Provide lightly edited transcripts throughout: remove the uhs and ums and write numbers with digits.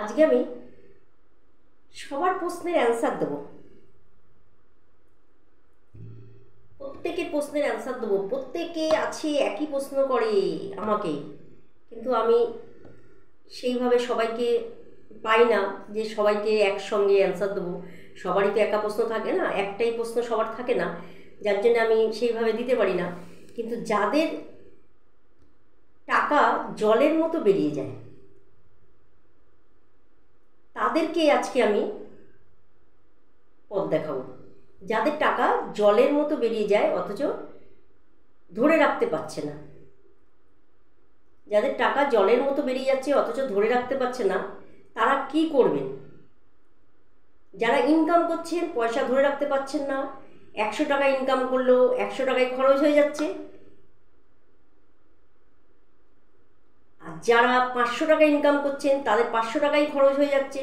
আজকে আমি সবার প্রশ্নের অ্যান্সার দেব, প্রত্যেকের প্রশ্নের অ্যান্সার দেবো। প্রত্যেকে আছে একই প্রশ্ন করে আমাকে, কিন্তু আমি সেইভাবে সবাইকে পাই না যে সবাইকে একসঙ্গে অ্যান্সার দেবো। সবারই তো একা প্রশ্ন থাকে না, একটাই প্রশ্ন সবার থাকে না, যার জন্য আমি সেইভাবে দিতে পারি না। কিন্তু যাদের টাকা জলের মতো বেরিয়ে যায় তাদেরকে আজকে আমি পথ দেখাবো। যাদের টাকা জলের মতো বেরিয়ে যায় অথচ ধরে রাখতে পারছে না, যাদের টাকা জলের মতো বেরিয়ে যাচ্ছে অথচ ধরে রাখতে পারছে না, তারা কি করবেন? যারা ইনকাম করছেন, পয়সা ধরে রাখতে পারছেন না, 100 টাকা ইনকাম করলেও 100 টাকায় খরচ হয়ে যাচ্ছে, আর যারা 500 টাকা ইনকাম করছেন তাদের 500 টাকাই খরচ হয়ে যাচ্ছে,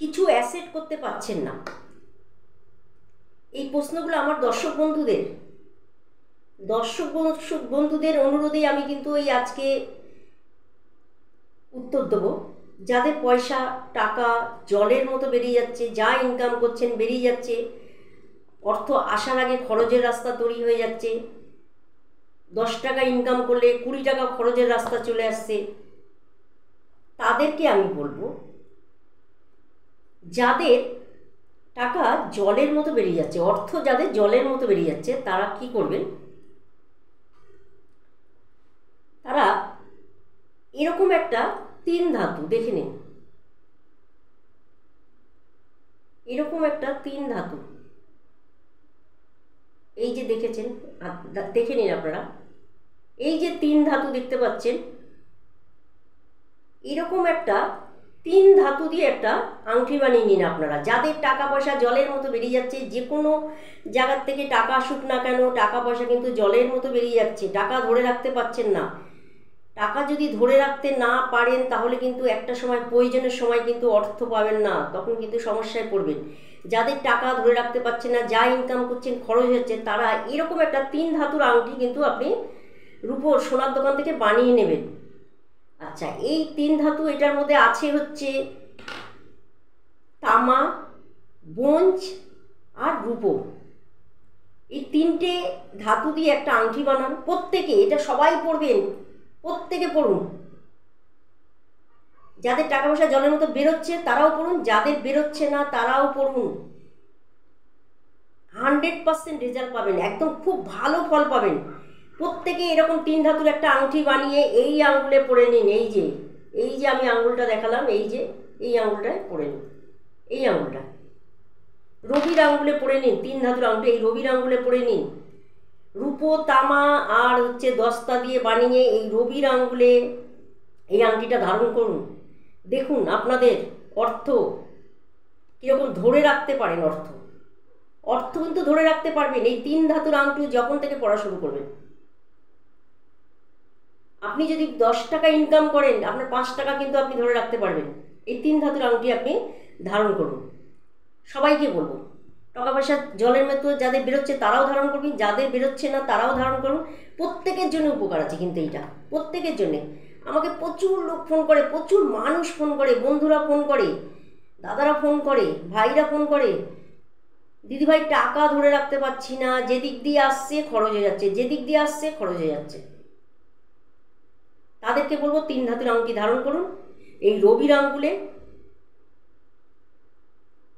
কিছু অ্যাসেট করতে পারছেন না। এই প্রশ্নগুলো আমার দর্শক বন্ধুদের অনুরোধেই আমি কিন্তু এই আজকে উত্তর দেবো। যাদের পয়সা টাকা জলের মতো বেরিয়ে যাচ্ছে, যা ইনকাম করছেন বেরিয়ে যাচ্ছে, অর্থ আসার আগে খরচের রাস্তা তৈরি হয়ে যাচ্ছে, 10 টাকা ইনকাম করলে 20 টাকা খরচের রাস্তা চলে আসছে, তাদেরকে আমি বলবো যাদের টাকা জলের মতো বেরিয়ে যাচ্ছে, অর্থ যাদের জলের মতো বেরিয়ে যাচ্ছে, তারা কি করবেন? তারা এরকম একটা 3 ধাতু দেখে নিন, এরকম একটা 3 ধাতু, এই যে দেখেছেন, দেখে নিন আপনারা, এই যে 3 ধাতু দেখতে পাচ্ছেন, এরকম একটা 3 ধাতু দিয়ে একটা আংটি বানিয়ে নিন আপনারা। যাদের টাকা পয়সা জলের মতো বেরিয়ে যাচ্ছে, যে কোনো জায়গার থেকে টাকা আসুক না কেন, টাকা পয়সা কিন্তু জলের মতো বেরিয়ে যাচ্ছে, টাকা ধরে রাখতে পারছেন না। টাকা যদি ধরে রাখতে না পারেন তাহলে কিন্তু একটা সময় প্রয়োজনের সময় কিন্তু অর্থ পাবেন না, তখন কিন্তু সমস্যায় পড়বেন। যাদের টাকা ধরে রাখতে পারছেন না, যা ইনকাম করছেন খরচ হচ্ছে, তারা এরকম একটা 3 ধাতুর আংটি কিন্তু আপনি রূপোর সোনার দোকান থেকে বানিয়ে নেবেন। আচ্ছা, এই 3 ধাতু এটার মধ্যে আছে হচ্ছে তামা, ব্রোঞ্জ আর রূপো। এই 3টে ধাতু দিয়ে একটা আংটি বানান প্রত্যেকে, এটা সবাই পড়বেন, প্রত্যেকে পড়ুন। যাদের টাকা পয়সা জলের মতো বেরোচ্ছে তারাও পড়ুন, যাদের বেরোচ্ছে না তারাও পড়ুন। 100% রেজাল্ট পাবেন, একদম খুব ভালো ফল পাবেন। প্রত্যেকে এরকম 3 ধাতুর একটা আংটি বানিয়ে এই আঙুলে পরে নিন। এই যে আমি আঙুলটা দেখালাম, এই যে এই আঙুলটায় পরে নিন, এই আঙুলটা রবির আঙুলে পরে নিন। 3 ধাতুর আংটি এই রবির আঙুলে পরে নিন। রূপো, তামা আর হচ্ছে দস্তা দিয়ে বানিয়ে এই রবির আঙুলে এই আংটিটা ধারণ করুন। দেখুন আপনাদের অর্থ কীরকম ধরে রাখতে পারেন। অর্থ কিন্তু ধরে রাখতে পারবেন এই 3 ধাতুর আংটি যখন থেকে পড়া শুরু করবেন। আপনি যদি 10 টাকা ইনকাম করেন, আপনার 5 টাকা কিন্তু আপনি ধরে রাখতে পারবেন। এই 3 ধাতুর আংটি আপনি ধারণ করুন। সবাইকে বলবো, টাকা পয়সা জলের মতো যাদের বেরোচ্ছে তারাও ধারণ করবেন, যাদের বেরোচ্ছে না তারাও ধারণ করুন। প্রত্যেকের জন্য উপকার আছে কিন্তু এইটা, প্রত্যেকের জন্যে। আমাকে প্রচুর লোক ফোন করে, প্রচুর মানুষ ফোন করে, বন্ধুরা ফোন করে, দাদারা ফোন করে, ভাইরা ফোন করে, দিদিভাই টাকা ধরে রাখতে পারছি না, যেদিক দিয়ে আসছে খরচ হয়ে যাচ্ছে, যেদিক দিয়ে আসছে খরচ হয়ে যাচ্ছে। তাদেরকে বলবো 3 ধাতুর আংটি ধারণ করুন। এই রবির আঙ্গুলে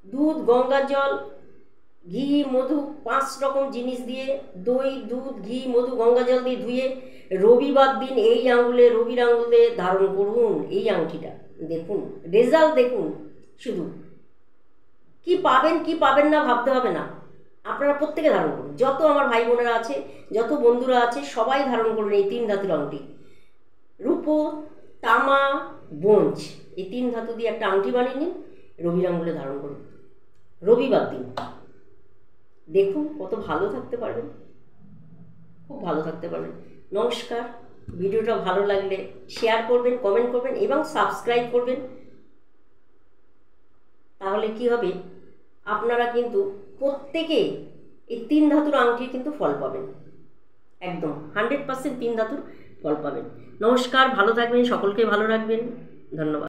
দুধ, গঙ্গার জল, ঘি, মধু 5 রকম জিনিস দিয়ে, দই, দুধ, ঘি, মধু, গঙ্গা জল দিয়ে ধুয়ে রবিবার দিন এই আঙুলে, রবির আঙুলে ধারণ করুন এই আংটিটা। দেখুন রেজাল্ট, দেখুন শুধু কি পাবেন কি পাবেন না ভাবতে হবে না। আপনারা প্রত্যেকে ধারণ করুন, যত আমার ভাই বোনেরা আছে, যত বন্ধুরা আছে, সবাই ধারণ করুন এই 3 ধাতুর আংটি। রূপো, তামা, ব্রোঞ্জ এই 3 ধাতু দিয়ে একটা আংটি বানিয়ে নিন, রবির আঙুলে ধারণ করুন রবিবার দিন। দেখুন কত ভালো থাকতে পারবেন, খুব ভালো থাকতে পারবেন। নমস্কার। ভিডিওটা ভালো লাগলে শেয়ার করবেন, কমেন্ট করবেন এবং সাবস্ক্রাইব করবেন। তাহলে কি হবে, আপনারা কিন্তু প্রত্যেকে এই 3 ধাতুর আংটির কিন্তু ফল পাবেন, একদম 100% 3 ধাতুর ফল পাবেন। নমস্কার, ভালো থাকবেন, সকলকে ভালো রাখবেন। ধন্যবাদ।